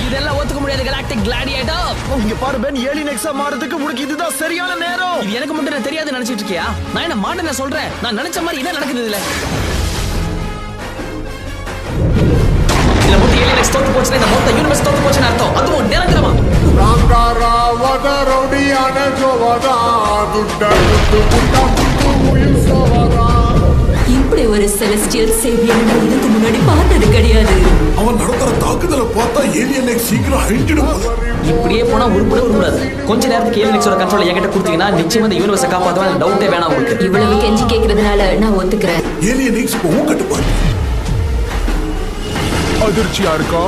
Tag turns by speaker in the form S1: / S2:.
S1: இதெல்லாம் ஒத்துக்க முடியாது கலாக்டிக் கிளாடியேட்டர்.
S2: இங்க பாரு பென், ஏலியன் எக்ஸா மாறதுக்கு உனக்கு இதுதான் சரியான நேரம்.
S1: இது எனக்கு மட்டும் தெரியாது நினைச்சிட்டு இருக்கியா? நான் என்ன மாட்டேன்னு சொல்றேன். நான் நினைச்ச மாதிரி என்ன நடக்குது இதுல? இல்ல மொத்த ஏலியன் எக்ஸ் தோத்து போச்சுன்னா இந்த மொத்த யூனிவர்ஸ் தோத்து போச்சுன்னு அர்த்தம். அதுவும் நிரந்தரமா.
S3: இப்படி ஒரு செலஸ்டியல் சேவியர் இதுக்கு முன்னாடி பார்த்தது கிடையாது.
S4: அவன் நடத்துற தாக்குதலை பார்த்தா ஏலியன் எக்ஸ் சீக்கிரம் அழிஞ்சிடும்.
S1: இப்படியே போனா உருப்படாது. கொஞ்ச நேரத்துக்கு ஏலியன் எக்ஸோட கண்ட்ரோல் என்கிட்ட கொடுத்தீங்கன்னா நிச்சயமா இந்த யூனிவர்ஸை காப்பாத்துவேன். டவுட்டே வேணாம் உங்களுக்கு.
S3: இவ்வளவு கெஞ்சி கேட்கறதுனால நான் ஒத்துக்கிறேன்.
S4: ஏலியன் எக்ஸ் இப்போ கட்டுப்பாடு.
S2: அதிர்ச்சியா இருக்கா?